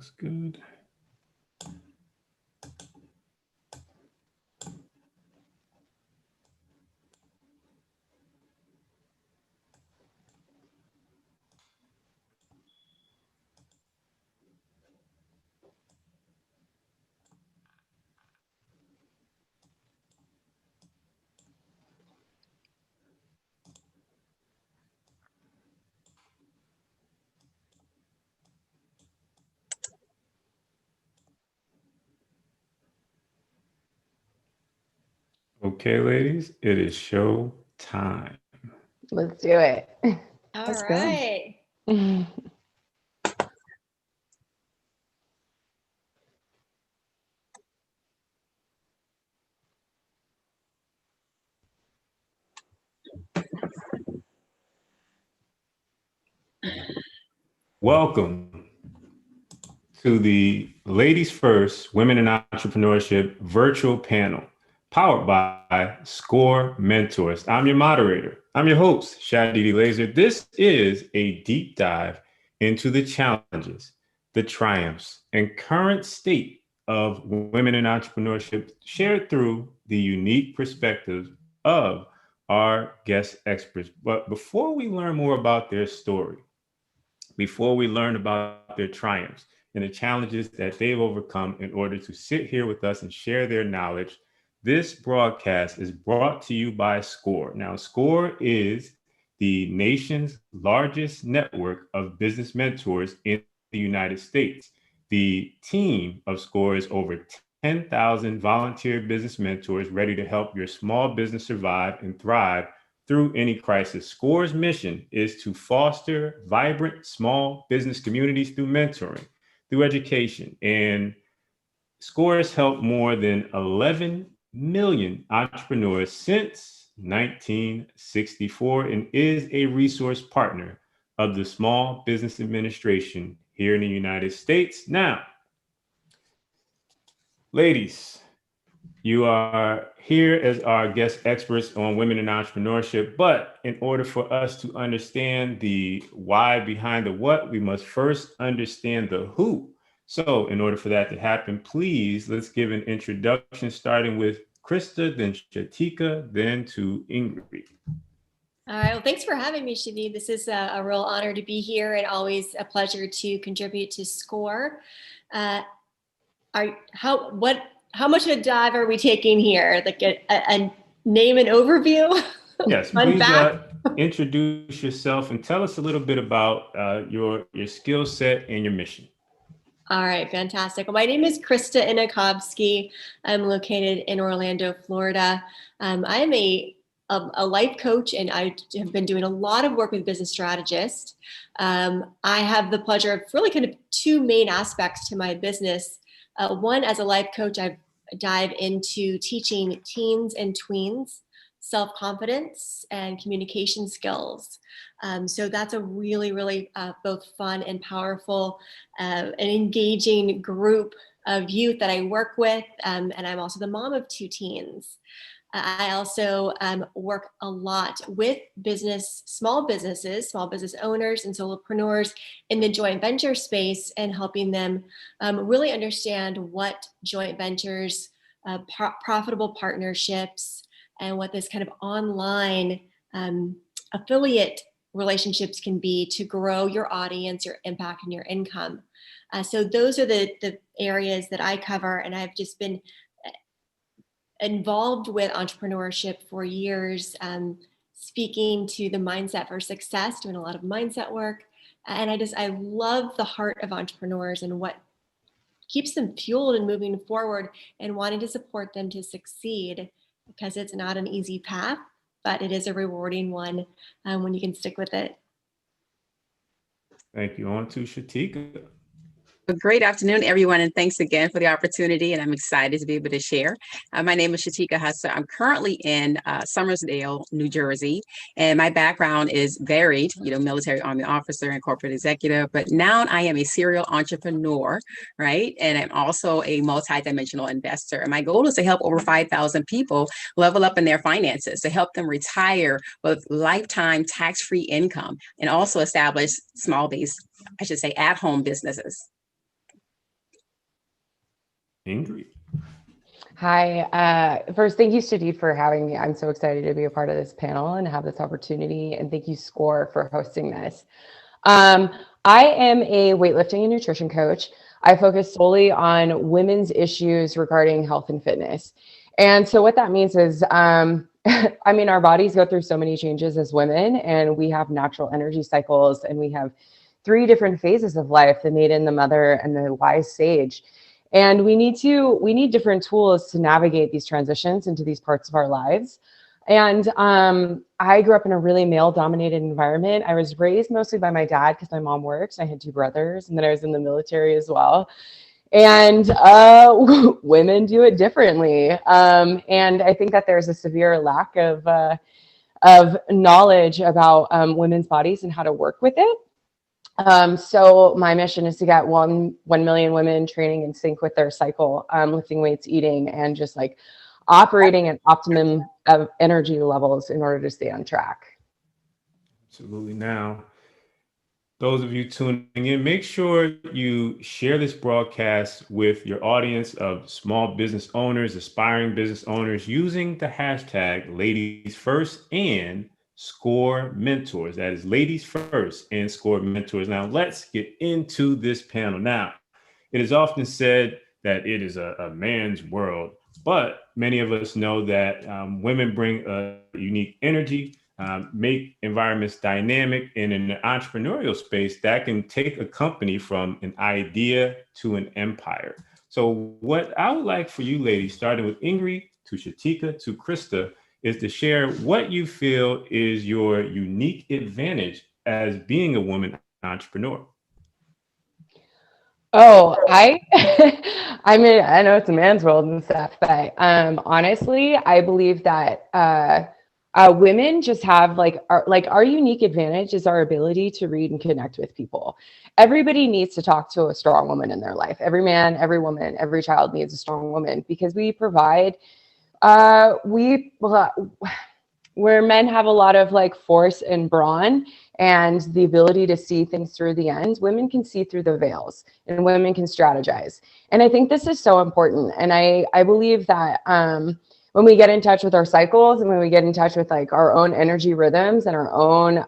looks good. Okay, ladies, it is show time. Let's do it. All Let's right. go. Welcome to the Ladies First Women in Entrepreneurship virtual panel powered by SCORE Mentors. I'm your moderator. I'm your host, Shateka Husser. This is a deep dive into the challenges, the triumphs, and current state of women in entrepreneurship shared through the unique perspectives of our guest experts. But before we learn more about their story, before we learn about their triumphs and the challenges that they've overcome in order to sit here with us and share their knowledge, this broadcast is brought to you by SCORE. Now, SCORE is the nation's largest network of business mentors in the United States. The team of SCORE is over 10,000 volunteer business mentors ready to help your small business survive and thrive through any crisis. SCORE's mission is to foster vibrant small business communities through mentoring, through education, and SCORE has helped more than 11 million entrepreneurs since 1964 and is a resource partner of the Small Business Administration here in the United States. Now, ladies, you are here as our guest experts on women in entrepreneurship, but in order for us to understand the why behind the what, we must first understand the who. So in order for that to happen, please, let's give an introduction starting with Krista, then Shateka, then to Ingri. All right. Well, thanks for having me, Shadi. This is a real honor to be here and always a pleasure to contribute to SCORE. How much of a dive are we taking here? Like a name and overview? Yes, please introduce yourself and tell us a little bit about your skill set and your mission. All right, fantastic. Well, my name is Krista Inochovsky. I'm located in Orlando, Florida. I am a life coach, and I have been doing a lot of work with business strategists. I have the pleasure of really kind of two main aspects to my business. One, as a life coach, I dive into teaching teens and tweens self-confidence and communication skills. So that's a really, really both fun and powerful and engaging group of youth that I work with. And I'm also the mom of two teens. I also work a lot with small business owners and solopreneurs in the joint venture space and helping them really understand what joint ventures, profitable partnerships, and what this kind of online affiliate relationships can be to grow your audience, your impact, and your income. So those are the areas that I cover, and I've just been involved with entrepreneurship for years, speaking to the Mindset for Success, doing a lot of mindset work. And I love the heart of entrepreneurs and what keeps them fueled and moving forward and wanting to support them to succeed, because it's not an easy path, but it is a rewarding one when you can stick with it. Thank you. On to Shateka. Great afternoon, everyone, and thanks again for the opportunity, and I'm excited to be able to share. My name is Shateka Husser. I'm currently in Summersdale, New Jersey, and my background is varied, military, Army officer, and corporate executive, but now I am a serial entrepreneur, right? And I'm also a multidimensional investor. And my goal is to help over 5,000 people level up in their finances, to help them retire with lifetime tax-free income, and also establish at-home businesses. Ingri. Hi. First, thank you, Steve, for having me. I'm so excited to be a part of this panel and have this opportunity. And thank you, SCORE, for hosting this. Um, I am a weightlifting and nutrition coach. I focus solely on women's issues regarding health and fitness. And so what that means is, I mean, our bodies go through so many changes as women, and we have natural energy cycles, and we have three different phases of life: the maiden, the mother, and the wise sage. And we need different tools to navigate these transitions into these parts of our lives. And I grew up in a really male-dominated environment. I was raised mostly by my dad because my mom works. I had two brothers, and then I was in the military as well. And women do it differently. And I think that there's a severe lack of knowledge about women's bodies and how to work with it. So my mission is to get 1 million women training in sync with their cycle, lifting weights, eating, and just like operating at optimum of energy levels in order to stay on track. Absolutely. Now, those of you tuning in, make sure you share this broadcast with your audience of small business owners, aspiring business owners, using the hashtag Ladies First and SCORE Mentors. That is Ladies First and SCORE Mentors. Now, let's get into this panel. Now, it is often said that it is a man's world, but many of us know that women bring a unique energy, make environments dynamic, and in the entrepreneurial space that can take a company from an idea to an empire. So what I would like for you ladies, starting with Ingri to Shateka to Krista, is to share what you feel is your unique advantage as being a woman entrepreneur. Oh, I mean, I know it's a man's world and stuff, but honestly, I believe that women just have our unique advantage is our ability to read and connect with people. Everybody needs to talk to a strong woman in their life. Every man, every woman, every child needs a strong woman because we provide where men have a lot of like force and brawn and the ability to see things through the end, women can see through the veils and women can strategize. And I think this is so important. And I believe that when we get in touch with our cycles and when we get in touch with like our own energy rhythms and our own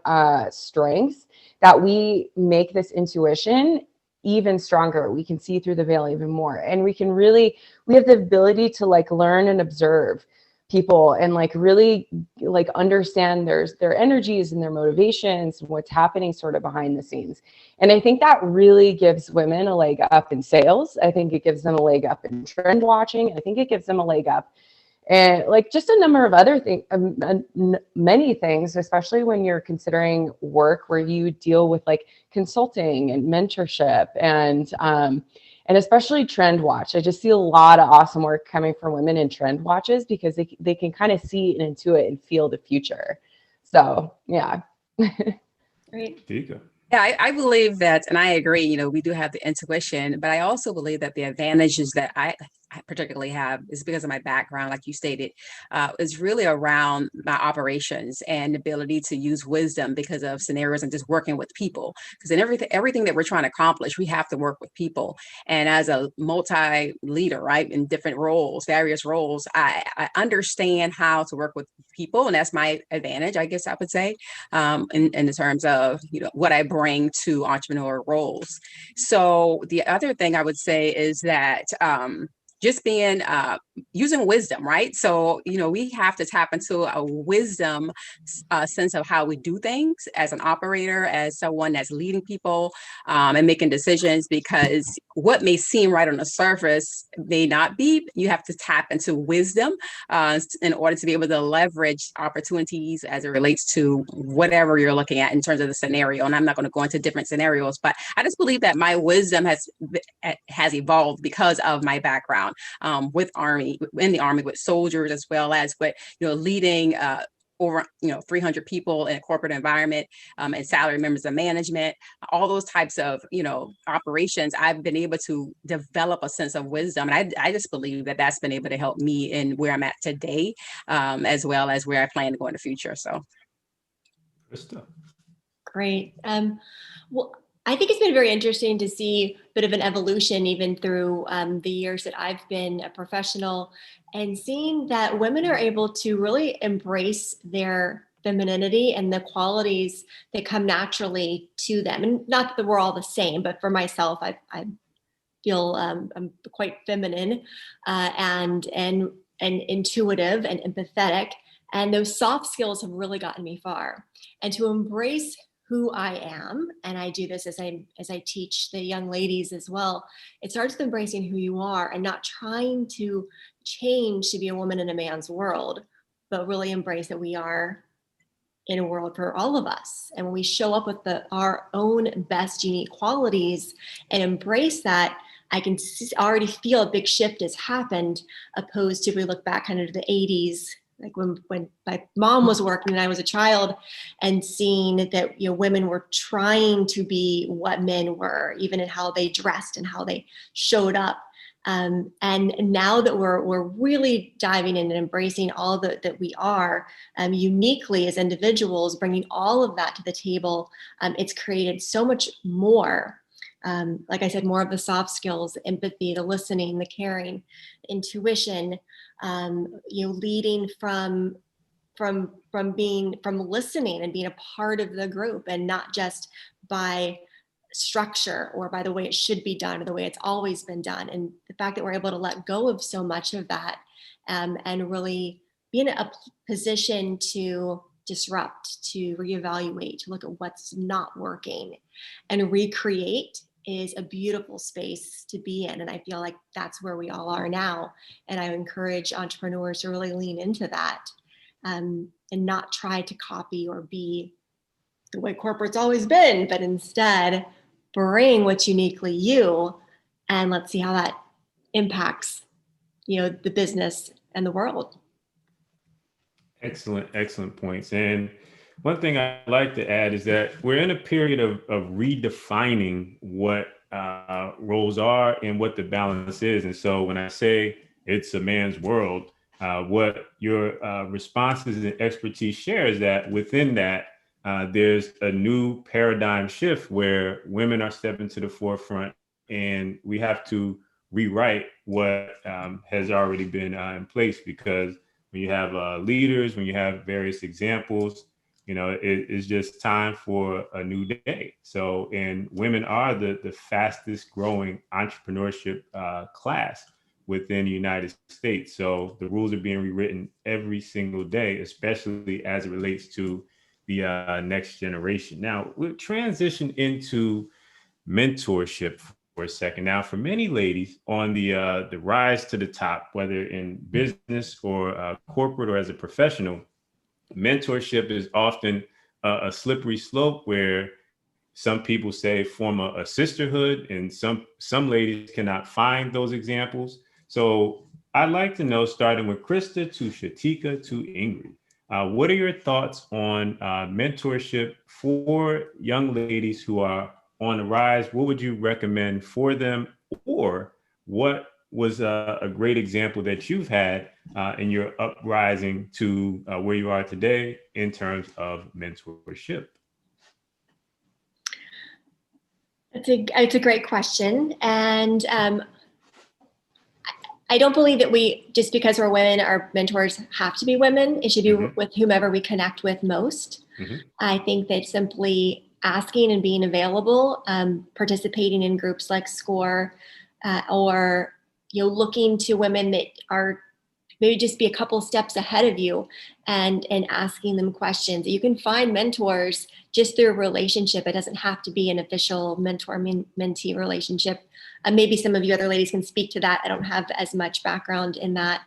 strengths, that we make this intuition even stronger. We can see through the veil even more. And we have the ability to like learn and observe people and like really like understand their energies and their motivations and what's happening sort of behind the scenes. And I think that really gives women a leg up in sales. I think it gives them a leg up in trend watching. I think it gives them a leg up and like just a number of other things, many things, especially when you're considering work where you deal with like consulting and mentorship and especially trend watch. I just see a lot of awesome work coming from women in trend watches because they can kind of see and intuit and feel the future. So yeah. Great. Yeah, I believe that, and I agree, we do have the intuition, but I also believe that the advantages that I particularly have is because of my background, like you stated, is really around my operations and ability to use wisdom because of scenarios and just working with people. Because in everything that we're trying to accomplish, we have to work with people. And as a multi-leader, right, in different roles, various roles, I understand how to work with people, and that's my advantage, I guess I would say, in the terms of what I bring to entrepreneur roles. So the other thing I would say is that just being using wisdom, right? So we have to tap into a wisdom sense of how we do things as an operator, as someone that's leading people and making decisions, because what may seem right on the surface may not be. You have to tap into wisdom in order to be able to leverage opportunities as it relates to whatever you're looking at in terms of the scenario. And I'm not going to go into different scenarios, but I just believe that my wisdom has evolved because of my background in the Army with soldiers, as well as with leading over 300 people in a corporate environment and salary members of management, all those types of operations. I've been able to develop a sense of wisdom, and I just believe that that's been able to help me in where I'm at today, as well as where I plan to go in the future. So Krista. Great. Well, I think it's been very interesting to see a bit of an evolution even through the years that I've been a professional, and seeing that women are able to really embrace their femininity and the qualities that come naturally to them. And not that we're all the same, but for myself, I feel I'm quite feminine and intuitive and empathetic. And those soft skills have really gotten me far. And to embrace who I am, and I do this as I teach the young ladies as well, it starts with embracing who you are and not trying to change to be a woman in a man's world, but really embrace that we are in a world for all of us. And when we show up with our own best unique qualities and embrace that, I can already feel a big shift has happened, opposed to if we look back kind of to the 80s, like when my mom was working and I was a child, and seeing that, you know, women were trying to be what men were, even in how they dressed and how they showed up. And now that we're really diving in and embracing all that we are uniquely as individuals, bringing all of that to the table, it's created so much more. Like I said, more of the soft skills, the empathy, the listening, the caring, intuition, leading from listening and being a part of the group, and not just by structure or by the way it should be done or the way it's always been done. And the fact that we're able to let go of so much of that, and really be in a position to disrupt, to reevaluate, to look at what's not working and recreate, is a beautiful space to be in. And I feel like that's where we all are now. And I encourage entrepreneurs to really lean into that, and not try to copy or be the way corporate's always been, but instead bring what's uniquely you, and let's see how that impacts, the business and the world. Excellent points. And one thing I'd like to add is that we're in a period of redefining what roles are and what the balance is. And so when I say it's a man's world, what your responses and expertise share is that within that, there's a new paradigm shift where women are stepping to the forefront, and we have to rewrite what has already been in place. Because when you have leaders, when you have various examples, it's just time for a new day. So, and women are the fastest growing entrepreneurship class within the United States. So the rules are being rewritten every single day, especially as it relates to the next generation. Now, we'll transition into mentorship for a second. Now, for many ladies on the rise to the top, whether in business or corporate or as a professional, mentorship is often a slippery slope where some people say form a sisterhood, and some ladies cannot find those examples. So I'd like to know, starting with Krista to Shateka to Ingri, what are your thoughts on mentorship for young ladies who are on the rise? What would you recommend for them, or what was a great example that you've had in your uprising to where you are today in terms of mentorship? It's a great question. And I don't believe that we, just because we're women, our mentors have to be women. It should be with whomever we connect with most. I think that simply asking and being available, participating in groups like SCORE, or looking to women that are maybe just be a couple steps ahead of you, and asking them questions. You can find mentors just through a relationship. It doesn't have to be an official mentor-mentee relationship. Maybe some of you other ladies can speak to that. I don't have as much background in that.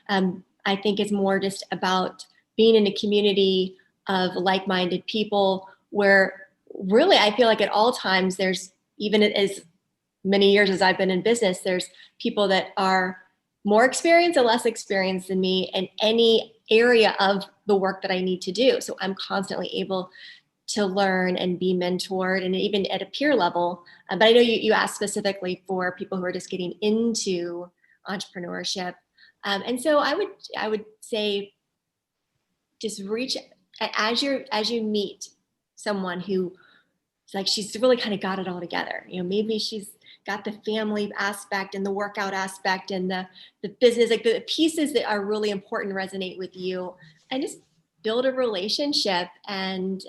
I think it's more just about being in a community of like-minded people, where really I feel like at all times there's, even as many years as I've been in business, there's people that are more experienced and less experienced than me in any area of the work that I need to do. So I'm constantly able to learn and be mentored, and even at a peer level. But I know you asked specifically for people who are just getting into entrepreneurship. And so I would say just reach, as you meet someone who it's like she's really kind of got it all together. Maybe she's got the family aspect and the workout aspect and the business, like the pieces that are really important resonate with you, and just build a relationship and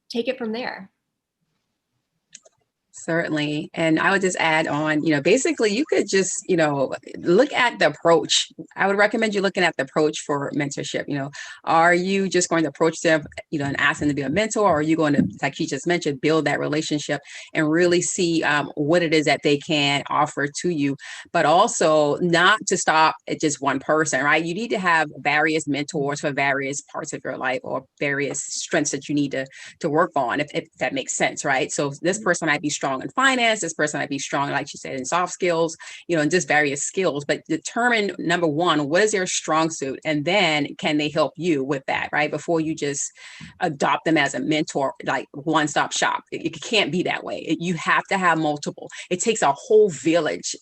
take it from there. Certainly. And I would just add on, basically you could just, look at the approach. I would recommend you looking at the approach for mentorship. Are you just going to approach them, and ask them to be a mentor? Or are you going to, like you just mentioned, build that relationship and really see what it is that they can offer to you, but also not to stop at just one person, right? You need to have various mentors for various parts of your life or various strengths that you need to work on, if that makes sense, right? So this person might be strong in finance, this person might be strong, like you said, in soft skills, and just various skills, but determine, number one, what is their strong suit? And then can they help you with that, right? Before you just adopt them as a mentor, like one-stop shop. It can't be that way. You have to have multiple. It takes a whole village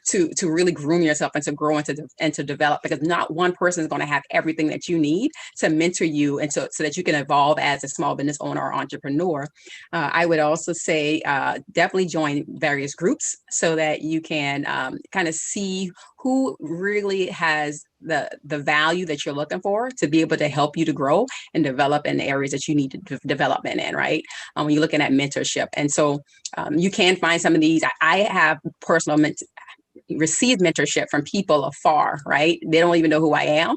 to really groom yourself and to grow and to develop, because not one person is going to have everything that you need to mentor you and so that you can evolve as a small business owner or entrepreneur. I would also say definitely join various groups so that you can kind of see who really has the value that you're looking for to be able to help you to grow and develop in the areas that you need to development in, right? When you're looking at mentorship. And so you can find some of these. I have received mentorship from people afar, right? They don't even know who I am,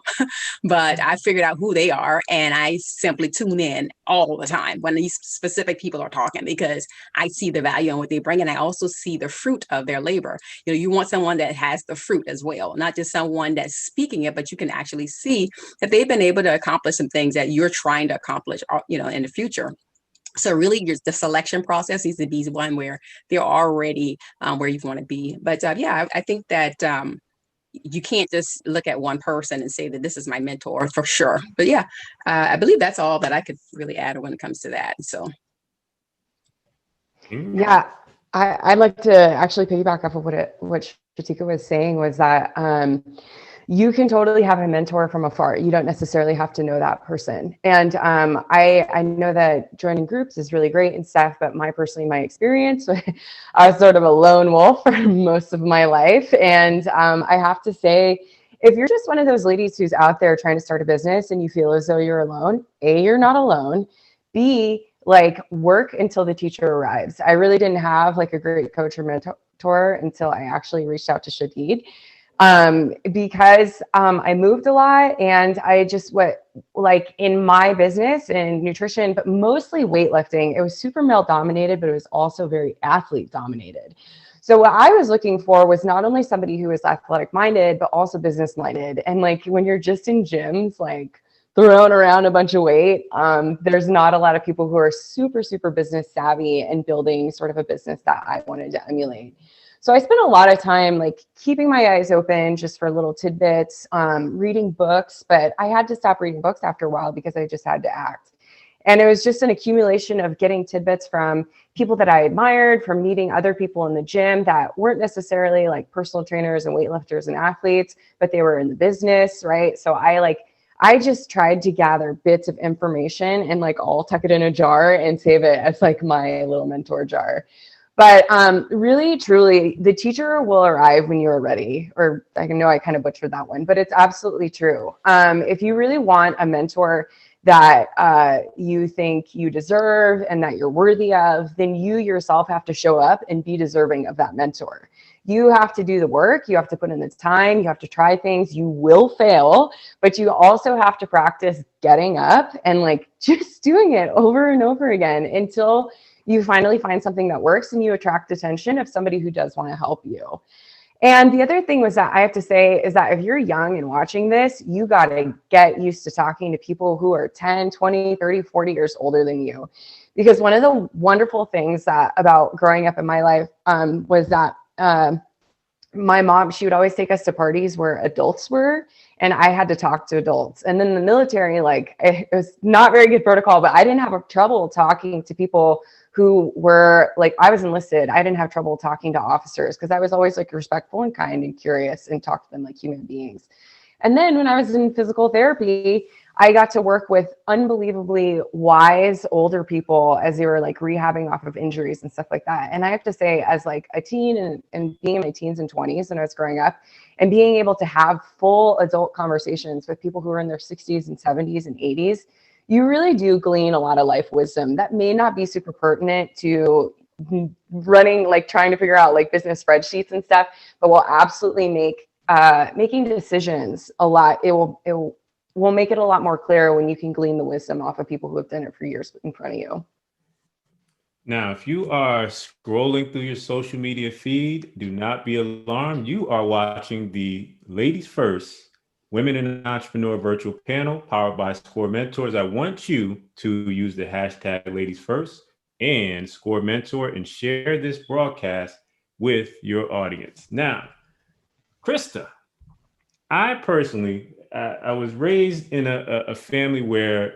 but I figured out who they are, and I simply tune in all the time when these specific people are talking, because I see the value in what they bring, and I also see the fruit of their labor. You want someone that has the fruit as well, not just someone that's speaking it, but you can actually see that they've been able to accomplish some things that you're trying to accomplish, in the future. So really, the selection process needs to be one where they're already where you want to be. But I think that you can't just look at one person and say that this is my mentor for sure. But I believe that's all that I could really add when it comes to that. So. Yeah, I'd like to actually piggyback off of what Shateka was saying, was that you can totally have a mentor from afar. You don't necessarily have to know that person. And I know that joining groups is really great and stuff, but my experience, I was sort of a lone wolf for most of my life. And I have to say, if you're just one of those ladies who's out there trying to start a business and you feel as though you're alone, A, you're not alone. B, work until the teacher arrives. I really didn't have a great coach or mentor until I actually reached out to Shadid. Because I moved a lot, and I just in my business and nutrition, but mostly weightlifting, it was super male dominated, but it was also very athlete dominated. So what I was looking for was not only somebody who was athletic minded, but also business minded. And when you're just in gyms, throwing around a bunch of weight, there's not a lot of people who are super, super business savvy and building sort of a business that I wanted to emulate. So I spent a lot of time keeping my eyes open just for little tidbits, reading books, but I had to stop reading books after a while because I just had to act. And it was just an accumulation of getting tidbits from people that I admired, from meeting other people in the gym that weren't necessarily personal trainers and weightlifters and athletes, but they were in the business, right? So I just tried to gather bits of information and all tuck it in a jar and save it as my little mentor jar. But really, truly, the teacher will arrive when you're ready. Or I know I kind of butchered that one, but it's absolutely true. If you really want a mentor that you think you deserve and that you're worthy of, then you yourself have to show up and be deserving of that mentor. You have to do the work. You have to put in the time. You have to try things. You will fail, but you also have to practice getting up and just doing it over and over again until you finally find something that works and you attract attention of somebody who does want to help you. And the other thing was that I have to say is that if you're young and watching this, you got to get used to talking to people who are 10, 20, 30, 40 years older than you. Because one of the wonderful things about growing up in my life was that my mom, she would always take us to parties where adults were, and I had to talk to adults. And then in the military, it was not very good protocol, but I didn't have trouble talking to people who were I was enlisted. I didn't have trouble talking to officers because I was always respectful and kind and curious and talked to them like human beings. And then when I was in physical therapy, I got to work with unbelievably wise older people as they were like rehabbing off of injuries and stuff like that. And I have to say, as like a teen and being in my teens and 20s when I was growing up, and being able to have full adult conversations with people who are in their 60s and 70s and 80s, you really do glean a lot of life wisdom that may not be super pertinent to running, like trying to figure out like business spreadsheets and stuff, but will absolutely make making decisions a lot. It will make it a lot more clear when you can glean the wisdom off of people who have done it for years in front of you. Now, if you are scrolling through your social media feed, do not be alarmed. You are watching the Ladies First Women in Entrepreneur virtual panel powered by Score Mentors. I want you to use the hashtag Ladies First and Score Mentor and share this broadcast with your audience. Now, Krista, I personally, I was raised in a family where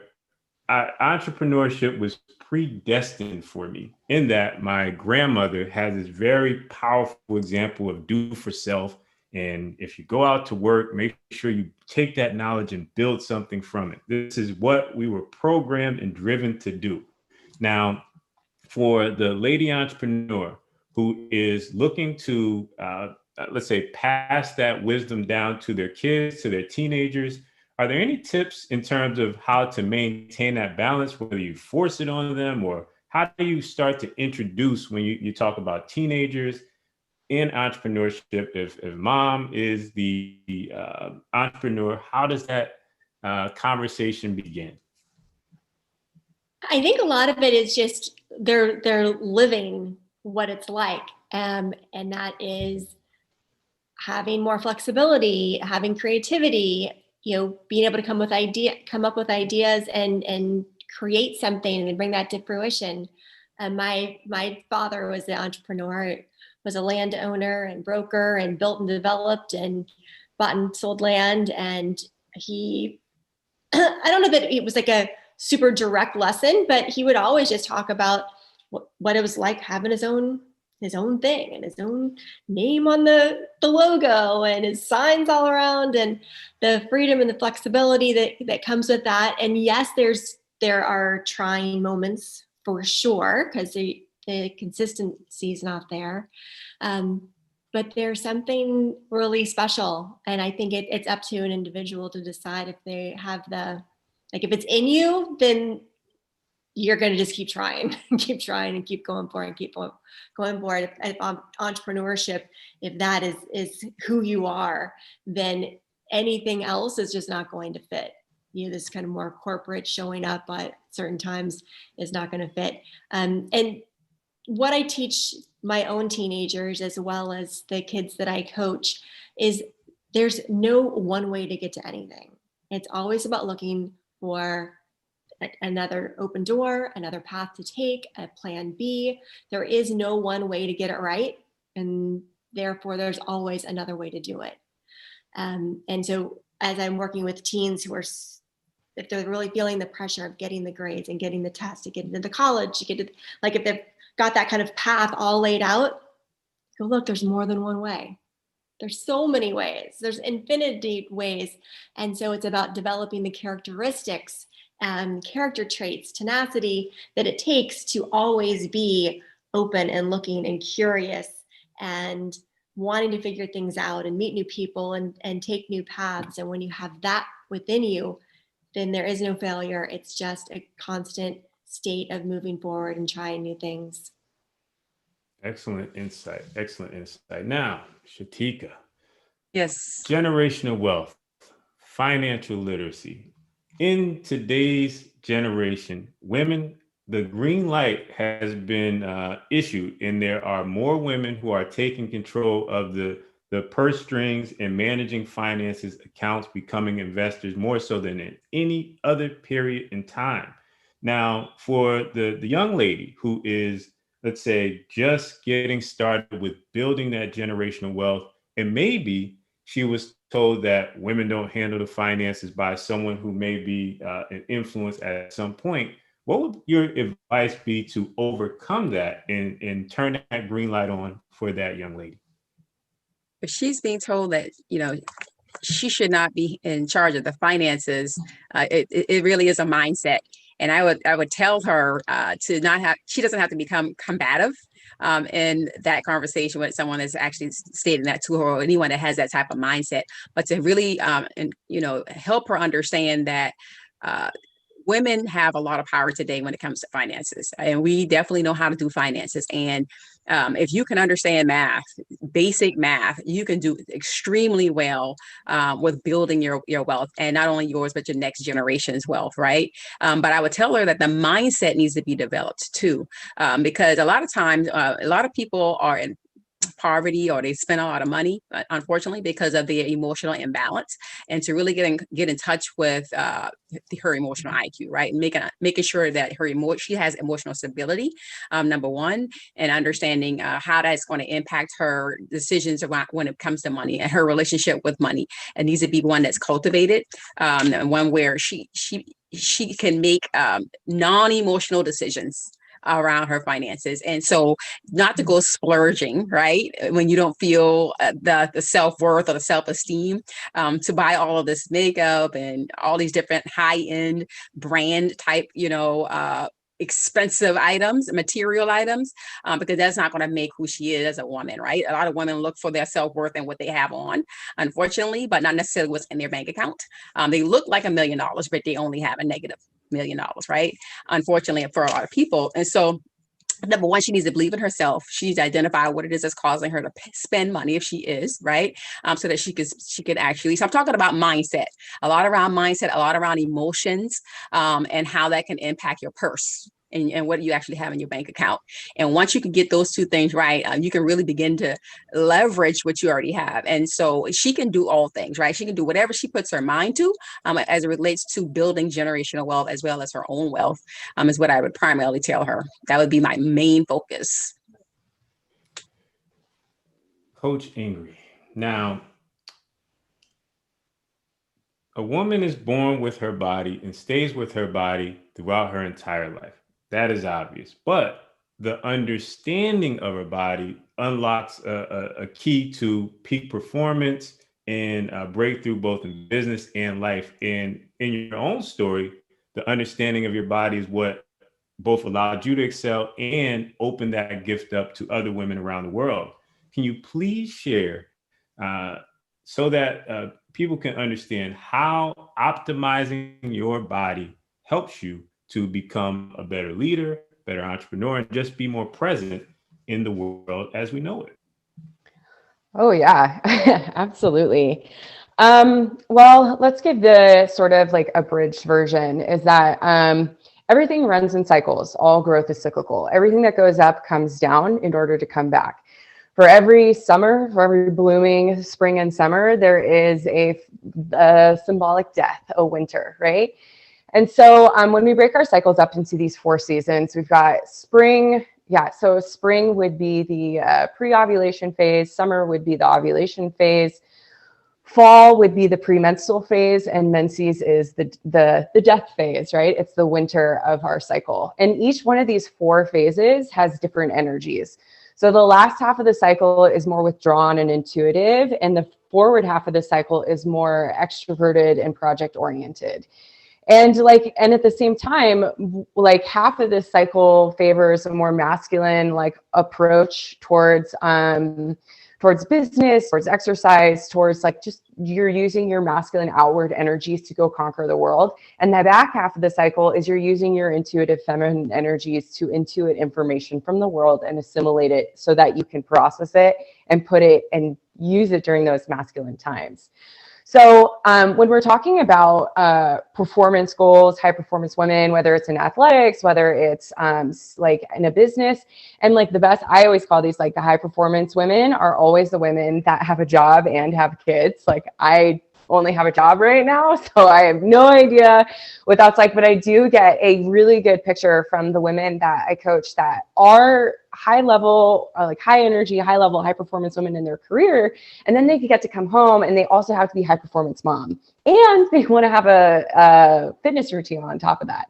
entrepreneurship was predestined for me, in that my grandmother has this very powerful example of do for self. And if you go out to work, make sure you take that knowledge and build something from it. This is what we were programmed and driven to do. Now, for the lady entrepreneur who is looking to, let's say, pass that wisdom down to their kids, to their teenagers, are there any tips in terms of how to maintain that balance, whether you force it on them, or how do you start to introduce when you talk about teenagers in entrepreneurship? If mom is the entrepreneur, how does that conversation begin? I think a lot of it is just they're living what it's like, and that is having more flexibility, having creativity, being able to come up with ideas and create something and bring that to fruition. My father was an entrepreneur, was a landowner and broker, and built and developed and bought and sold land. And he, I don't know that it was like a super direct lesson, but he would always just talk about what it was like having his own thing and his own name on the logo and his signs all around, and the freedom and the flexibility that comes with that. And yes, there are trying moments for sure, because the consistency is not there. But there's something really special. And I think it's up to an individual to decide if they have if it's in you, then you're going to just keep trying and keep trying and keep going for it and keep going for it. If entrepreneurship, if that is who you are, then anything else is just not going to fit. This kind of more corporate showing up at certain times is not going to fit. And what I teach my own teenagers, as well as the kids that I coach, is there's no one way to get to anything. It's always about looking for another open door, another path to take, a plan B. There is no one way to get it right. And therefore, there's always another way to do it. And so as I'm working with teens who are, if they're really feeling the pressure of getting the grades and getting the test to get into college, to get to, if they've got that kind of path all laid out, go, look, there's more than one way. There's so many ways. There's infinity ways. And so it's about developing the characteristics and character traits, tenacity that it takes to always be open and looking and curious and wanting to figure things out and meet new people and take new paths. And when you have that within you, then there is no failure. It's just a constant state of moving forward and trying new things. Excellent insight. Excellent insight. Now, Shateka. Yes. Generational wealth, financial literacy. In today's generation, women, the green light has been issued, and there are more women who are taking control of the purse strings and managing finances, accounts, becoming investors, more so than in any other period in time. Now, for the young lady who is, let's say, just getting started with building that generational wealth, and maybe she was told that women don't handle the finances by someone who may be an influence at some point, what would your advice be to overcome that and turn that green light on for that young lady? If she's being told that, she should not be in charge of the finances. It really is a mindset. And I would tell her to not have, she doesn't have to become combative in that conversation with someone that's actually stating that to her, or anyone that has that type of mindset, but to really, help her understand that women have a lot of power today when it comes to finances, and we definitely know how to do finances. And if you can understand math, basic math, you can do extremely well with building your wealth, and not only yours, but your next generation's wealth, right? But I would tell her that the mindset needs to be developed too, because a lot of times, a lot of people are in poverty, or they spend a lot of money, unfortunately, because of their emotional imbalance. And to really get in touch with her emotional IQ, right? And making sure that she has emotional stability, number one, and understanding how that's going to impact her decisions around when it comes to money and her relationship with money. It needs to be one that's cultivated, and one where she can make non-emotional decisions around her finances. And so not to go splurging, right? When you don't feel the self-worth or the self-esteem, to buy all of this makeup and all these different high-end brand type, expensive items, material items, because that's not going to make who she is as a woman, right? A lot of women look for their self-worth and what they have on, unfortunately, but not necessarily what's in their bank account. They look like $1 million, but they only have a negative $1 million, right? Unfortunately, for a lot of people. And so, number one, she needs to believe in herself. She needs to identify what it is that's causing her to spend money, if she is, right? So that she could actually, so I'm talking about mindset, a lot around mindset, a lot around emotions, and how that can impact your purse. And what you actually have in your bank account. And once you can get those two things right, you can really begin to leverage what you already have. And so she can do all things, right? She can do whatever she puts her mind to, as it relates to building generational wealth, as well as her own wealth, is what I would primarily tell her. That would be my main focus. Coach Ingri. Now, a woman is born with her body and stays with her body throughout her entire life. That is obvious. But the understanding of her body unlocks a key to peak performance and breakthrough both in business and life. And in your own story, the understanding of your body is what both allowed you to excel and open that gift up to other women around the world. Can you please share so that people can understand how optimizing your body helps you to become a better leader, better entrepreneur, and just be more present in the world as we know it? Oh, yeah, absolutely. Well, let's give the sort of like abridged version is that everything runs in cycles. All growth is cyclical. Everything that goes up comes down in order to come back. For every summer, for every blooming spring and summer, there is a symbolic death, a winter, right? And so when we break our cycles up into these 4 seasons, we've got spring. Yeah, so spring would be the pre-ovulation phase, summer would be the ovulation phase, fall would be the premenstrual phase, and menses is the death phase, right? It's the winter of our cycle. And each one of these 4 phases has different energies. So the last half of the cycle is more withdrawn and intuitive, and the forward half of the cycle is more extroverted and project oriented. And at the same time, like half of this cycle favors a more masculine like approach towards business, towards exercise, towards like just you're using your masculine outward energies to go conquer the world. And the back half of the cycle is you're using your intuitive feminine energies to intuit information from the world and assimilate it so that you can process it and put it and use it during those masculine times. So when we're talking about performance goals, high performance women, whether it's in athletics, whether it's like in a business, and like the best, I always call these like the high performance women are always the women that have a job and have kids. Like I only have a job right now, so I have no idea what that's like, but I do get a really good picture from the women that I coach that are high level, like high energy, high level, high performance women in their career. And then they get to come home and they also have to be high performance mom. And they want to have a fitness routine on top of that.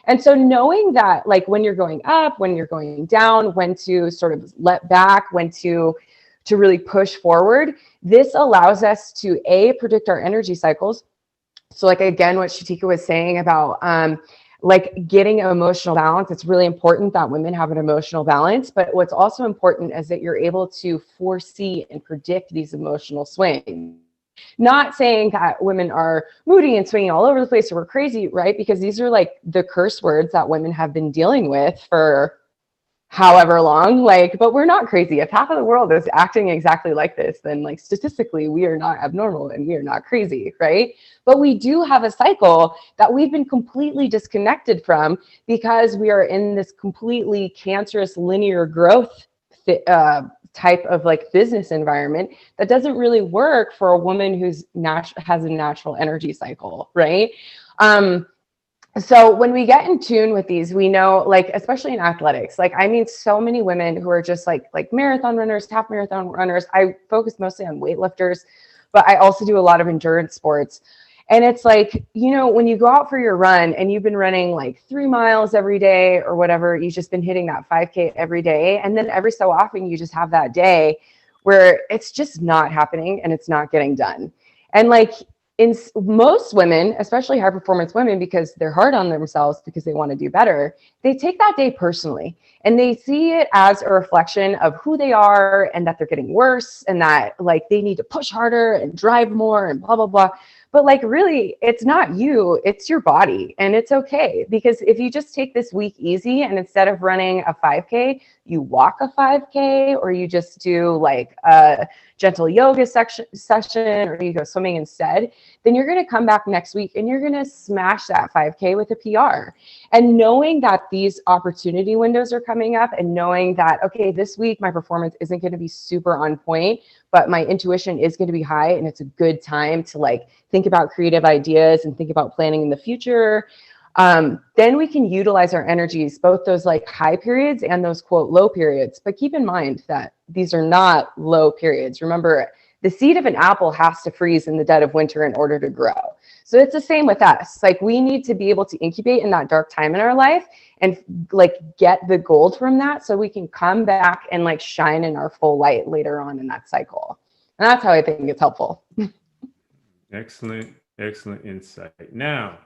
And so knowing that like when you're going up, when you're going down, when to sort of let back, when to to really push forward. This allows us to predict our energy cycles. So like, again, what Shateka was saying about like getting emotional balance, it's really important that women have an emotional balance. But what's also important is that you're able to foresee and predict these emotional swings. Not saying that women are moody and swinging all over the place or we're crazy, right? Because these are like the curse words that women have been dealing with for however long, like, but we're not crazy. If half of the world is acting exactly like this, then like statistically, we are not abnormal and we are not crazy, right? But we do have a cycle that we've been completely disconnected from because we are in this completely cancerous linear growth type of like business environment that doesn't really work for a woman who's has a natural energy cycle, right? So when we get in tune with these, we know, like, especially in athletics, like I meet so many women who are just like marathon runners, half marathon runners. I focus mostly on weightlifters, but I also do a lot of endurance sports. And it's like, you know, when you go out for your run and you've been running like 3 miles every day or whatever, you've just been hitting that 5K every day. And then every so often you just have that day where it's just not happening and it's not getting done. And like, in most women, especially high performance women, because they're hard on themselves because they want to do better, they take that day personally and they see it as a reflection of who they are and that they're getting worse and that like they need to push harder and drive more and blah, blah, blah. But like, really, it's not you, it's your body. And it's okay. Because if you just take this week easy and instead of running a 5K, you walk a 5K, or you just do like a gentle yoga session, or you go swimming instead, then you're going to come back next week and you're going to smash that 5K with a PR. And knowing that these opportunity windows are coming up and knowing that, okay, this week my performance isn't going to be super on point, but my intuition is going to be high and it's a good time to like think about creative ideas and think about planning in the future. Then we can utilize our energies, both those like high periods and those quote low periods. But keep in mind that these are not low periods. Remember, the seed of an apple has to freeze in the dead of winter in order to grow. So it's the same with us. Like, we need to be able to incubate in that dark time in our life and like get the gold from that so we can come back and like shine in our full light later on in that cycle. And that's how I think it's helpful. Excellent, excellent insight. Now,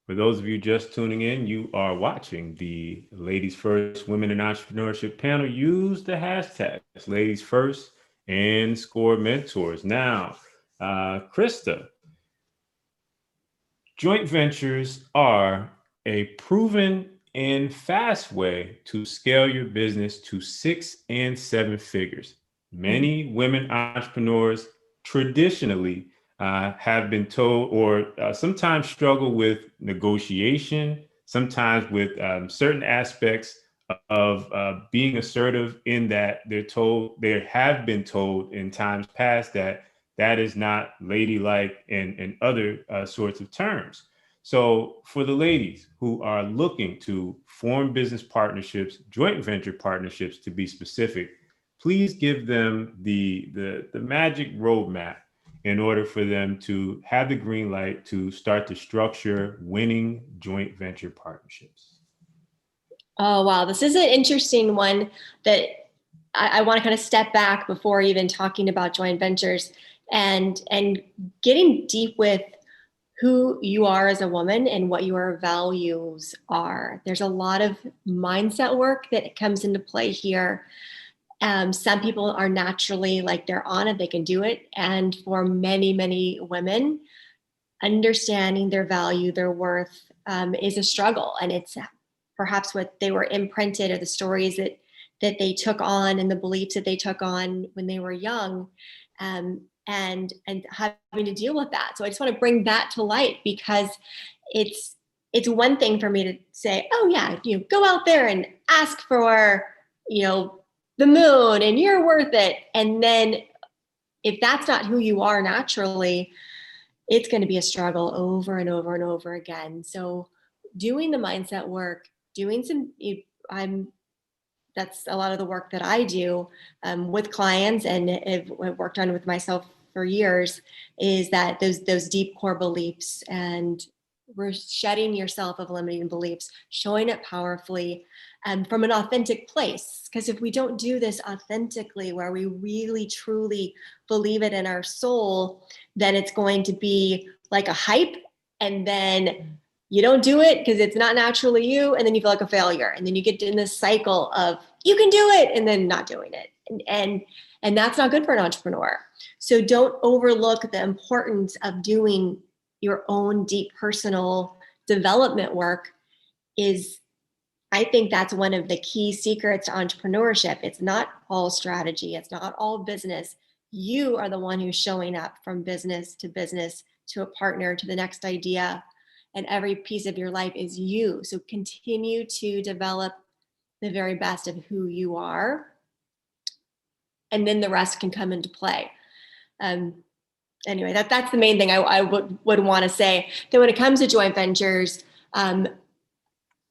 for those of you just tuning in, you are watching the Ladies First Women in Entrepreneurship panel. Use the hashtags Ladies First and Score Mentors. Now, Krista, joint ventures are a proven and fast way to scale your business to 6 and 7 figures. Many women entrepreneurs traditionally have been told, or sometimes struggle with negotiation, sometimes with certain aspects of being assertive, in that they have been told in times past that that is not ladylike and other sorts of terms. So for the ladies who are looking to form business partnerships, joint venture partnerships to be specific, please give them the magic roadmap in order for them to have the green light to start to structure winning joint venture partnerships. Oh, wow. This is an interesting one that I want to kind of step back before even talking about joint ventures and getting deep with who you are as a woman and what your values are. There's a lot of mindset work that comes into play here. Some people are naturally like, they're on it, they can do it. And for many, many women, understanding their value, their worth is a struggle. And it's perhaps what they were imprinted, or the stories that they took on and the beliefs that they took on when they were young. And having to deal with that. So I just want to bring that to light, because it's one thing for me to say, oh yeah, you go out there and ask for, the moon and you're worth it. And then if that's not who you are naturally, it's going to be a struggle over and over and over again. So doing the mindset work, that's a lot of the work that I do with clients, and I've worked on with myself for years, is that those deep core beliefs and shedding yourself of limiting beliefs, showing up powerfully and from an authentic place. Because if we don't do this authentically, where we really truly believe it in our soul, then it's going to be like a hype. And then you don't do it because it's not naturally you. And then you feel like a failure. And then you get in this cycle of you can do it and then not doing it. And that's not good for an entrepreneur. So don't overlook the importance of doing your own deep personal development work. I think that's one of the key secrets to entrepreneurship. It's not all strategy. It's not all business. You are the one who's showing up from business to a partner to the next idea. And every piece of your life is you. So continue to develop the very best of who you are. And then the rest can come into play. Anyway, that's the main thing I would want to say. That when it comes to joint ventures,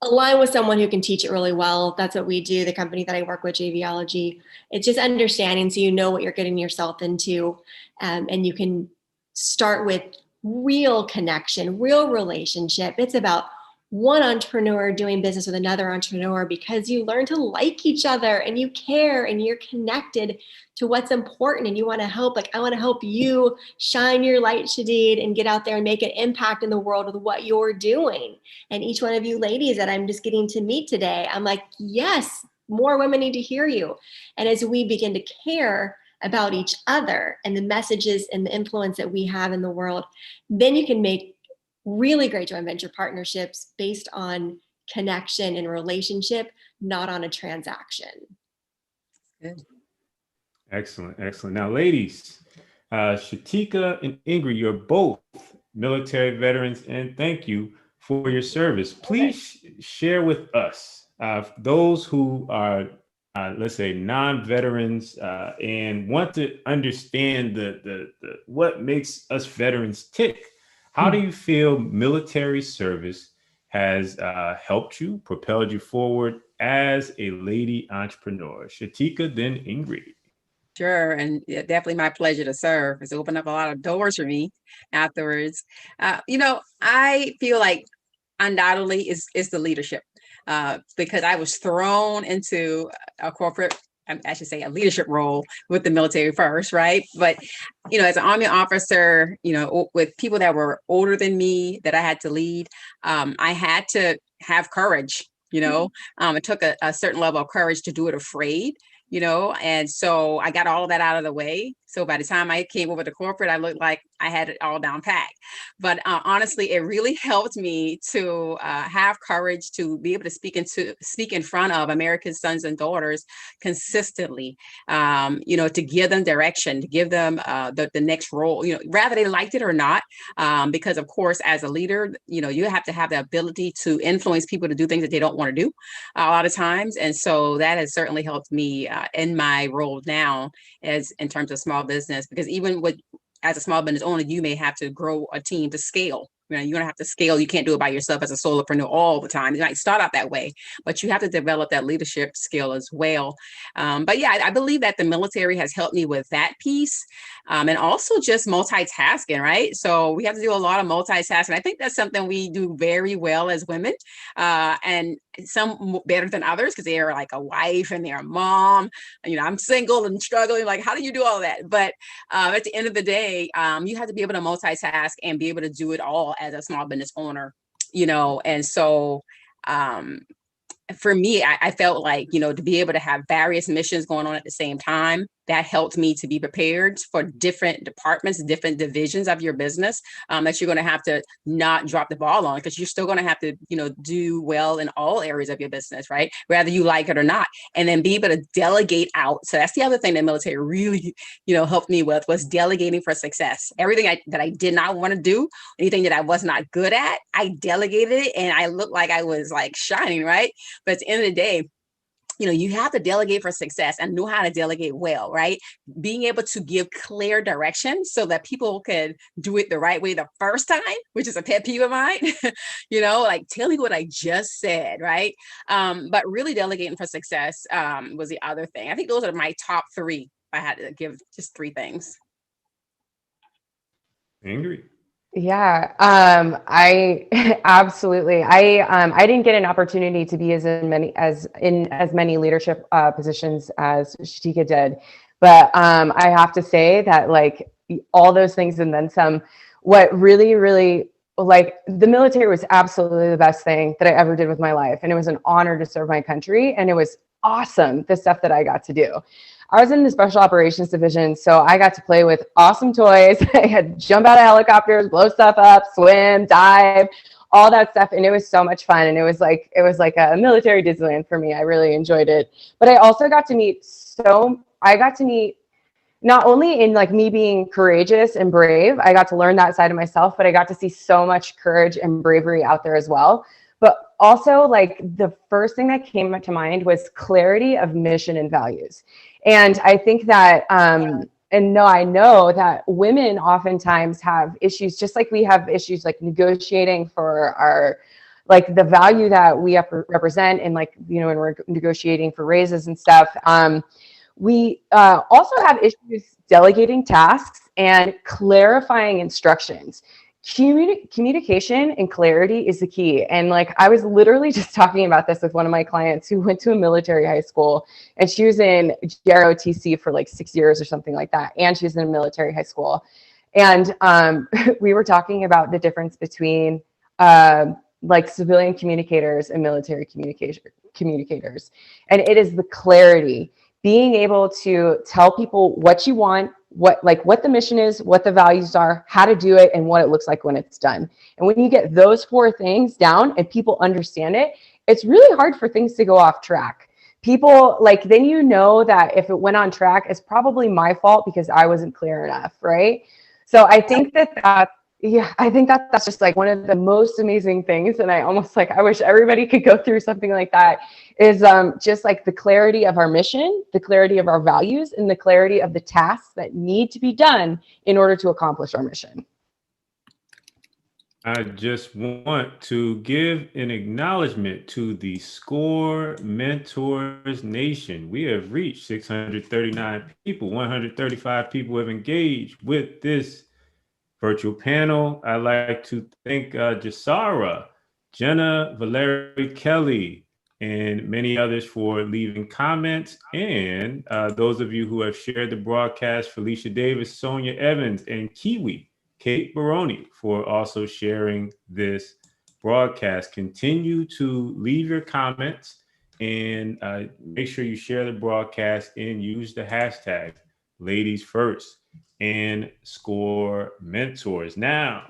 align with someone who can teach it really well. That's what we do. The company that I work with, JVology, it's just understanding so you know what you're getting yourself into, and you can start with real connection, real relationship. It's about one entrepreneur doing business with another entrepreneur because you learn to like each other and you care and you're connected to what's important and you want to help. Like, I want to help you shine your light, Shadid, and get out there and make an impact in the world with what you're doing. And each one of you ladies that I'm just getting to meet today, I'm like, yes, more women need to hear you. And as we begin to care about each other and the messages and the influence that we have in the world, then you can make really great joint venture partnerships based on connection and relationship, not on a transaction. Good. Excellent, excellent. Now, ladies, Shateka and Ingri, you're both military veterans, and thank you for your service. Please share with us, those who are, let's say, non-veterans and want to understand the what makes us veterans tick. How do you feel military service has helped you, propelled you forward as a lady entrepreneur? Shateka, then Ingrid. Sure, and definitely my pleasure to serve. It's opened up a lot of doors for me afterwards. I feel like undoubtedly is the leadership, because I was thrown into a corporate, I should say, a leadership role with the military first, right? But as an Army officer, with people that were older than me that I had to lead, I had to have courage. It took a certain level of courage to do it afraid. And so I got all of that out of the way. So by the time I came over to corporate, I looked like I had it all down packed. But honestly, it really helped me to have courage to be able to speak in front of American sons and daughters consistently, to give them direction, to give them the next role, rather they liked it or not. Because of course, as a leader, you have to have the ability to influence people to do things that they don't want to do a lot of times. And so that has certainly helped me in my role now as in terms of small business, because even as a small business owner, you may have to grow a team to scale. You're going to have to scale. You can't do it by yourself as a solopreneur all the time. You might start out that way, but you have to develop that leadership skill as well. But yeah, I believe that the military has helped me with that piece, and also just multitasking, right? So we have to do a lot of multitasking. I think that's something we do very well as women, and some better than others because they are like a wife and they're a mom. I'm single and struggling. Like, how do you do all that? But at the end of the day, you have to be able to multitask and be able to do it all as a small business owner, and so for me, I felt like, to be able to have various missions going on at the same time, that helped me to be prepared for different departments, different divisions of your business, that you're going to have to not drop the ball on, because you're still going to have to, do well in all areas of your business, right? Whether you like it or not, and then be able to delegate out. So that's the other thing that military really, helped me with, was delegating for success. Everything that I did not want to do, anything that I was not good at, I delegated it, and I looked like I was like shining, right? But at the end of the day, you have to delegate for success and know how to delegate well, right? Being able to give clear direction so that people can do it the right way the first time, which is a pet peeve of mine, like, tell me what I just said, right? But really delegating for success was the other thing. I think those are my top three. If I had to give just three things. Ingrid. Yeah, I absolutely. I didn't get an opportunity to be in as many leadership positions as Shateka did, but I have to say that like all those things and then some. What really like the military was absolutely the best thing that I ever did with my life, and it was an honor to serve my country, and it was awesome the stuff that I got to do. I was in the special operations division, so I got to play with awesome toys. I had to jump out of helicopters, blow stuff up, swim, dive, all that stuff, and it was so much fun. And it was like a military Disneyland for me. I really enjoyed it. But I also got to meet not only in like me being courageous and brave, I got to learn that side of myself, but I got to see so much courage and bravery out there as well. But also, like the first thing that came to mind was clarity of mission and values. And I think that, I know that women oftentimes have issues, just like we have issues like negotiating for our, like the value that we represent, and like, you know, when we're negotiating for raises and stuff. We also have issues delegating tasks and clarifying instructions. Communication and clarity is the key. And like, I was literally just talking about this with one of my clients who went to a military high school, and she was in JROTC for like 6 years or something like that. And she was in a military high school. And we were talking about the difference between like civilian communicators and military communicators. And it is the clarity, being able to tell people what you want, what the mission is, what the values are, how to do it, and what it looks like when it's done. And when you get those 4 things down and people understand it, it's really hard for things to go off track. People like, then you know that if it went on track, it's probably my fault because I wasn't clear enough, right? So I think I think that that's just like one of the most amazing things. And I almost like, I wish everybody could go through something like that, is just like the clarity of our mission, the clarity of our values, and the clarity of the tasks that need to be done in order to accomplish our mission. I just want to give an acknowledgement to the SCORE Mentors Nation. We have reached 639 people. 135 people have engaged with this virtual panel. I'd like to thank Jasara, Jenna, Valerie Kelly, and many others for leaving comments. And those of you who have shared the broadcast, Felicia Davis, Sonia Evans, and Kiwi, Kate Baroni, for also sharing this broadcast. Continue to leave your comments, and make sure you share the broadcast and use the hashtag Ladies First and SCORE Mentors. Now,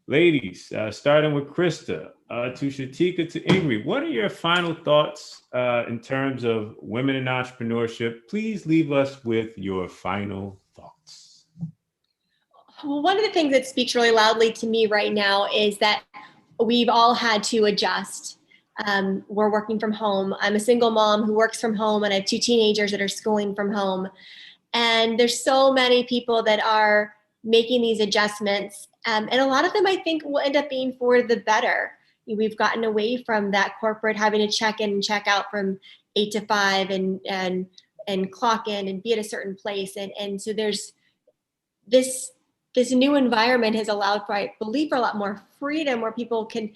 ladies, starting with Krista, to Shateka, to Ingri, what are your final thoughts in terms of women in entrepreneurship? Please leave us with your final thoughts. Well, one of the things that speaks really loudly to me right now is that we've all had to adjust. We're working from home. I'm a single mom who works from home, and I have 2 teenagers that are schooling from home. And there's so many people that are making these adjustments. And a lot of them, I think, will end up being for the better. We've gotten away from that corporate having to check in and check out from 8 to 5 and clock in and be at a certain place. And so there's this new environment has allowed for, I believe, for a lot more freedom, where people can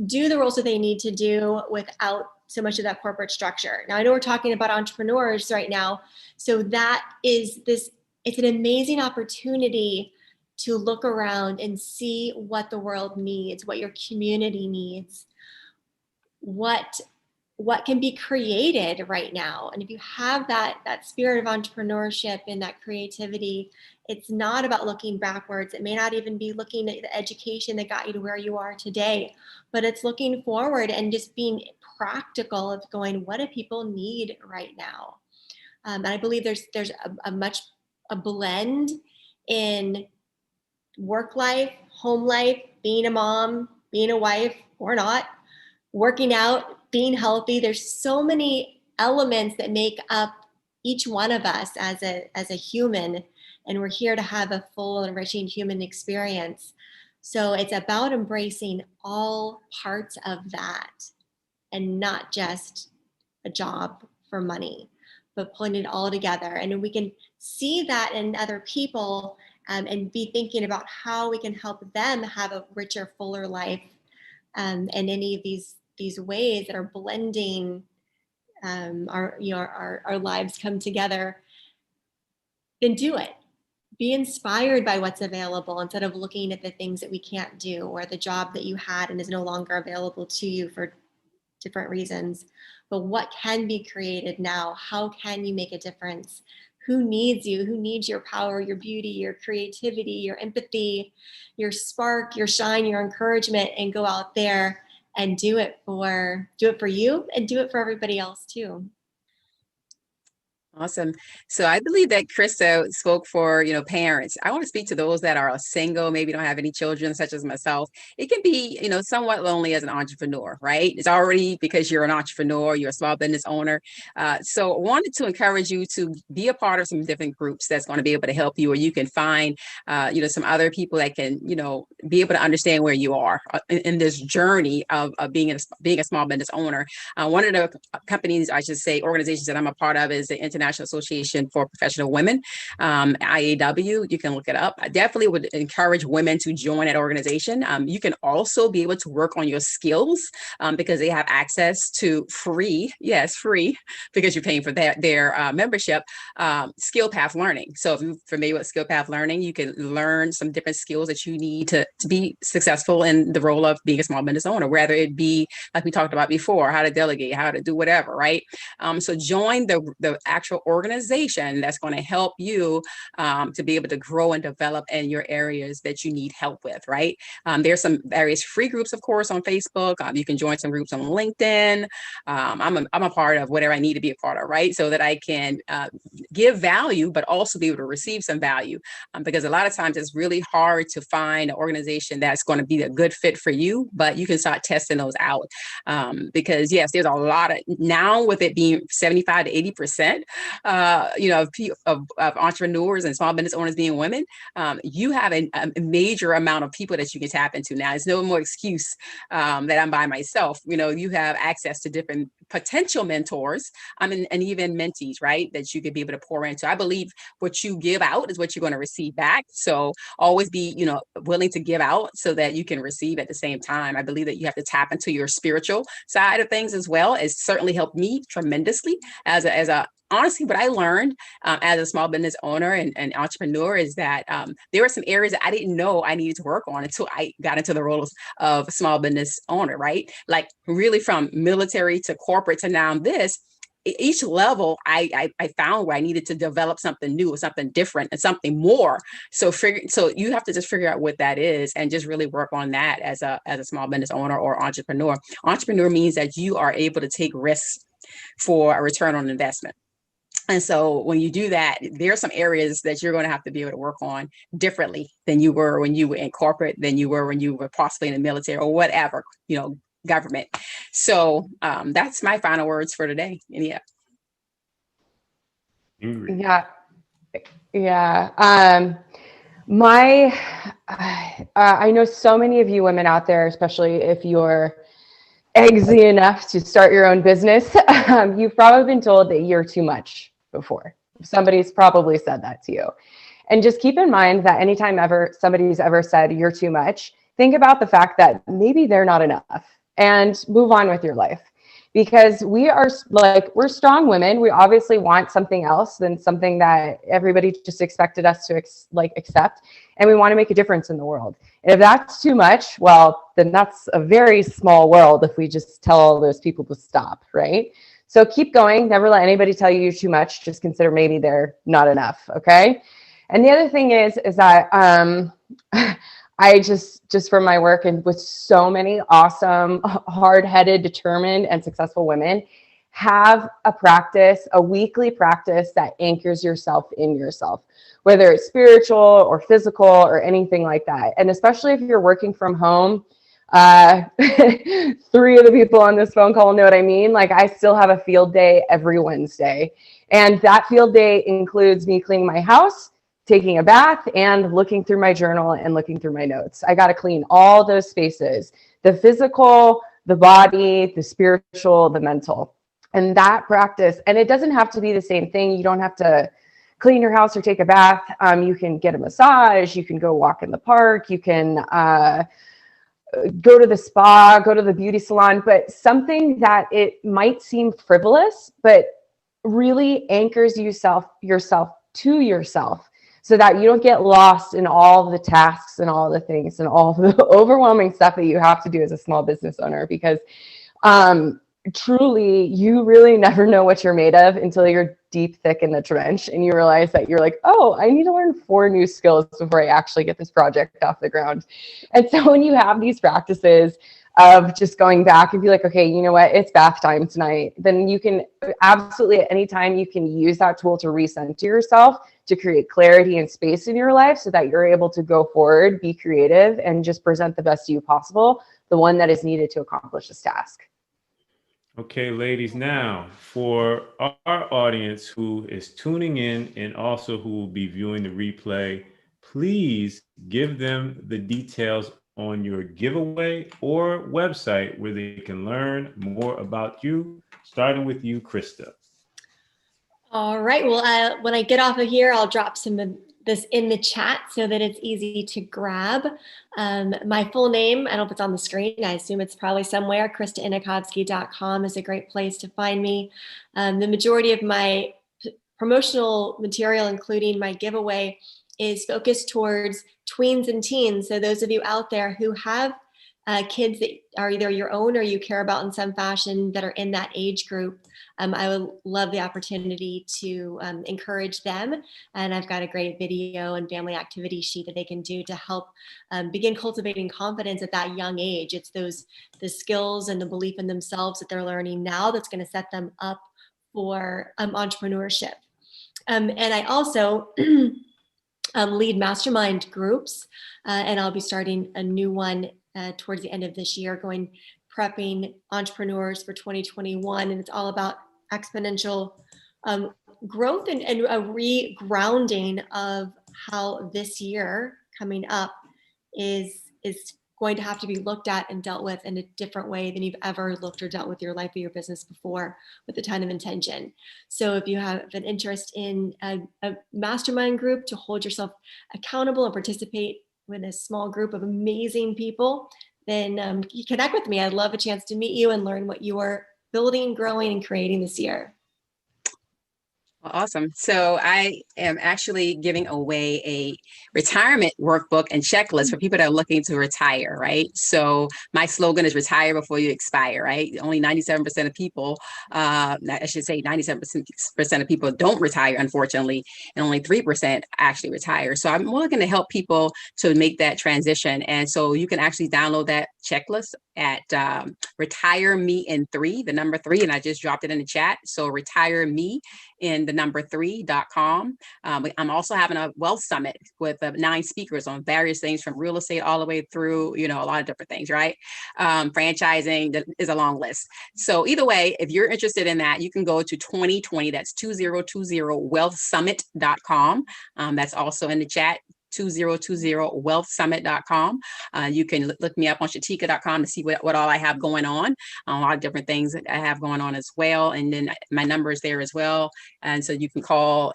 do the roles that they need to do without so much of that corporate structure. Now, I know we're talking about entrepreneurs right now, so that is it's an amazing opportunity to look around and see what the world needs, what your community needs, what can be created right now. And if you have that spirit of entrepreneurship and that creativity, it's not about looking backwards. It may not even be looking at the education that got you to where you are today, but it's looking forward and just being practical of going, what do people need right now? And I believe there's a blend in work life, home life, being a mom, being a wife or not, working out, being healthy. There's so many elements that make up each one of us as a human, and we're here to have a full and enriching human experience. So it's about embracing all parts of that, and not just a job for money, but pulling it all together. And we can see that in other people and be thinking about how we can help them have a richer, fuller life, and any of these ways that are blending our lives come together. Then do it. Be inspired by what's available instead of looking at the things that we can't do, or the job that you had and is no longer available to you for different reasons. But what can be created now? How can you make a difference? Who needs you? Who needs your power, your beauty, your creativity, your empathy, your spark, your shine, your encouragement, and go out there and do it for you and do it for everybody else too. Awesome. So I believe that Krista spoke for, parents. I want to speak to those that are single, maybe don't have any children, such as myself. It can be, somewhat lonely as an entrepreneur, right? It's already because you're an entrepreneur, you're a small business owner. So I wanted to encourage you to be a part of some different groups that's going to be able to help you, or you can find, some other people that can, be able to understand where you are in this journey of being a small business owner. One of the companies, I should say, organizations that I'm a part of is the International Association for Professional Women, IAW. You can look it up. I definitely would encourage women to join that organization. You can also be able to work on your skills because they have access to free, because you're paying for their membership, skill path learning. So if you're familiar with skill path learning, you can learn some different skills that you need to be successful in the role of being a small business owner, whether it be, like we talked about before, how to delegate, how to do whatever, right? So join the actual organization that's going to help you to be able to grow and develop in your areas that you need help with, right? There's some various free groups, of course, on Facebook. You can join some groups on LinkedIn. I'm a part of whatever I need to be a part of, right? So that I can give value, but also be able to receive some value. Because a lot of times it's really hard to find an organization that's going to be a good fit for you, but you can start testing those out. Because yes, there's a lot of, now with it being 75 to 80%, of entrepreneurs and small business owners being women, you have a major amount of people that you can tap into now. It's no more excuse that I'm by myself. You have access to different potential mentors and even mentees, right? That you could be able to pour into. I believe what you give out is what you're going to receive back. So always be, willing to give out so that you can receive at the same time. I believe that you have to tap into your spiritual side of things as well. It's certainly helped me tremendously as a honestly, what I learned as a small business owner and entrepreneur is that there were some areas that I didn't know I needed to work on until I got into the roles of small business owner, right? Like really from military to corporate to now this. Each level, I found where I needed to develop something new, something different, and something more. So you have to just figure out what that is and just really work on that as a small business owner or entrepreneur. Entrepreneur means that you are able to take risks for a return on investment. And so when you do that, there are some areas that you're going to have to be able to work on differently than you were when you were in corporate, than you were when you were possibly in the military or whatever, government. So that's my final words for today. And yeah. Ingrid. Yeah. I know so many of you women out there, especially if you're eggsy enough to start your own business, you've probably been told that you're too much before. Somebody's probably said that to you. And just keep in mind that anytime somebody's ever said you're too much, think about the fact that maybe they're not enough and move on with your life. Because we're strong women. We obviously want something else than something that everybody just expected us to accept. And we want to make a difference in the world. And if that's too much, well, then that's a very small world if we just tell all those people to stop, right? So keep going. Never let anybody tell you you're too much. Just consider maybe they're not enough, okay? And the other thing is that I just from my work and with so many awesome, hard-headed, determined, and successful women, have a weekly practice that anchors yourself in yourself, whether it's spiritual or physical or anything like that. And especially if you're working from home, 3 of the people on this phone call know what I mean. Like, I still have a field day every Wednesday. And that field day includes me cleaning my house, taking a bath, and looking through my journal and looking through my notes. I got to clean all those spaces, the physical, the body, the spiritual, the mental. And that practice, and it doesn't have to be the same thing. You don't have to clean your house or take a bath. You can get a massage. You can go walk in the park. You can go to the spa, go to the beauty salon, but something that it might seem frivolous, but really anchors yourself to yourself, so that you don't get lost in all the tasks and all the things and all the overwhelming stuff that you have to do as a small business owner. Because truly, you really never know what you're made of until you're deep, thick in the trench and you realize that you're like, oh, I need to learn 4 new skills before I actually get this project off the ground. And so when you have these practices of just going back and be like, okay, you know what, it's bath time tonight, then you can absolutely at any time you can use that tool to recenter yourself, to create clarity and space in your life so that you're able to go forward, be creative, and just present the best you possible, the one that is needed to accomplish this task. Okay, ladies, now for our audience who is tuning in and also who will be viewing the replay, please give them the details on your giveaway or website where they can learn more about you, starting with you, Krista. All right. Well, when I get off of here, I'll drop some of this in the chat so that it's easy to grab. My full name, I don't know if it's on the screen. I assume it's probably somewhere. KristaInochovsky.com is a great place to find me. The majority of my promotional material, including my giveaway, is focused towards tweens and teens. So those of you out there who have kids that are either your own or you care about in some fashion that are in that age group, I would love the opportunity to encourage them. And I've got a great video and family activity sheet that they can do to help begin cultivating confidence at that young age. It's the skills and the belief in themselves that they're learning now that's going to set them up for entrepreneurship. And I also lead mastermind groups, and I'll be starting a new one towards the end of this year, prepping entrepreneurs for 2021. And it's all about exponential growth and a re-grounding of how this year coming up is going to have to be looked at and dealt with in a different way than you've ever looked or dealt with your life or your business before, with a ton of intention. So if you have an interest in a mastermind group to hold yourself accountable and participate with a small group of amazing people, then you connect with me. I'd love a chance to meet you and learn what you are building, growing, and creating this year. Awesome. So I am actually giving away a retirement workbook and checklist for people that are looking to retire, right? So my slogan is retire before you expire, right? Only 97% of people, I should say 97% of people don't retire, unfortunately, and only 3% actually retire. So I'm looking to help people to make that transition. And so you can actually download that checklist at Retire Me in 3, the number 3, and I just dropped it in the chat. So Retire Me in the number 3.com. I'm also having a wealth summit with 9 speakers on various things from real estate all the way through, a lot of different things, right? Franchising is a long list. So either way, if you're interested in that, you can go to 2020, that's 2020wealthsummit.com. That's also in the chat. 2020wealthsummit.com. You can look me up on Shateka.com to see what all I have going on. A lot of different things that I have going on as well. And then my number is there as well. And so you can call,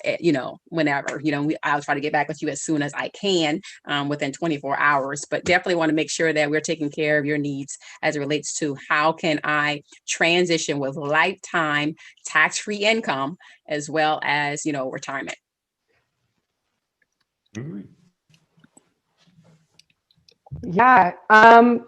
whenever, I'll try to get back with you as soon as I can within 24 hours. But definitely want to make sure that we're taking care of your needs as it relates to how can I transition with lifetime tax-free income as well as, retirement. Mm-hmm. Yeah.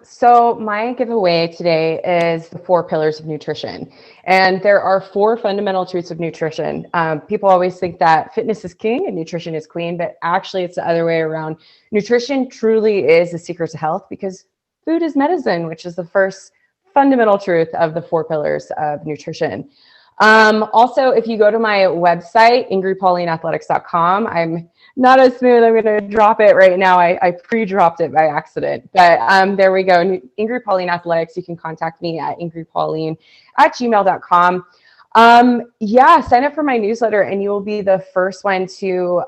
So my giveaway today is the 4 pillars of nutrition. And there are 4 fundamental truths of nutrition. People always think that fitness is king and nutrition is queen, but actually it's the other way around. Nutrition truly is the secret to health because food is medicine, which is the first fundamental truth of the 4 pillars of nutrition. Also, if you go to my website, ingripaulineathletics.com, I'm not as smooth. I'm going to drop it right now. I pre-dropped it by accident, but there we go. Ingri Pauline Athletics. You can contact me at ingripauline@gmail.com. Sign up for my newsletter and you will be the first one to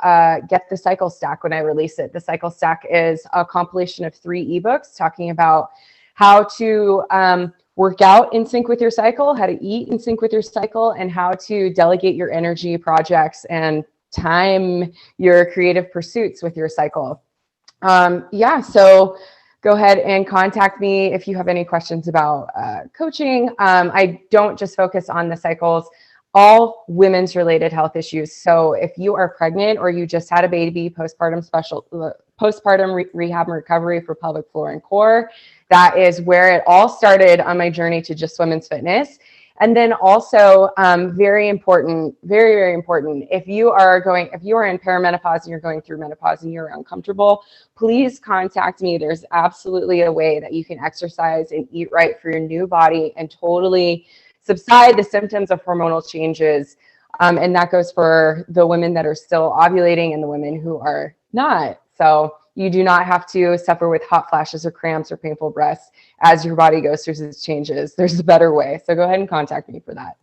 get the Cycle Stack when I release it. The Cycle Stack is a compilation of 3 ebooks talking about how to work out in sync with your cycle, how to eat in sync with your cycle, and how to delegate your energy projects and time your creative pursuits with your cycle. Yeah, so go ahead and contact me if you have any questions about coaching. I don't just focus on the cycles, all women's related health issues. So if you are pregnant or you just had a baby, postpartum rehab and recovery for pelvic floor and core, that is where it all started on my journey to just women's fitness. And then also, very important, very, very important, if you are in perimenopause and you're going through menopause and you're uncomfortable, please contact me. There's absolutely a way that you can exercise and eat right for your new body and totally subside the symptoms of hormonal changes. And that goes for the women that are still ovulating and the women who are not. So you do not have to suffer with hot flashes or cramps or painful breasts as your body goes through its changes. There's a better way. So go ahead and contact me for that.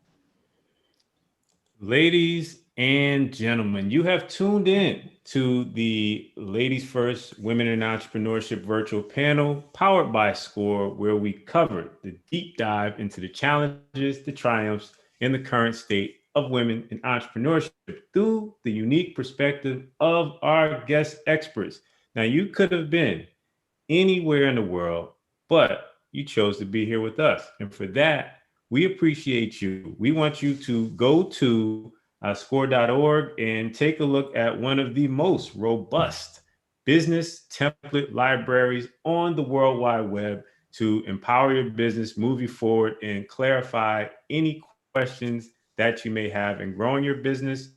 Ladies and gentlemen, you have tuned in to the Ladies First Women in Entrepreneurship virtual panel powered by SCORE, where we covered the deep dive into the challenges, the triumphs, and the current state of women in entrepreneurship through the unique perspective of our guest experts. Now, you could have been anywhere in the world, but you chose to be here with us. And for that, we appreciate you. We want you to go to score.org and take a look at one of the most robust business template libraries on the World Wide Web to empower your business, move you forward, and clarify any questions that you may have in growing your business,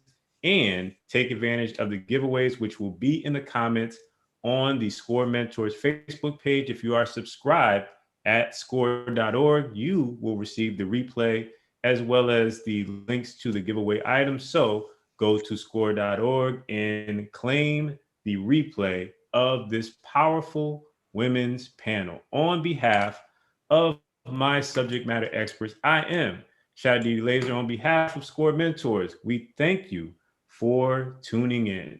and take advantage of the giveaways, which will be in the comments on the SCORE Mentors Facebook page. If you are subscribed at score.org, you will receive the replay as well as the links to the giveaway items. So go to score.org and claim the replay of this powerful women's panel. On behalf of my subject matter experts, I am Shadi Laser. On behalf of SCORE Mentors, we thank you for tuning in.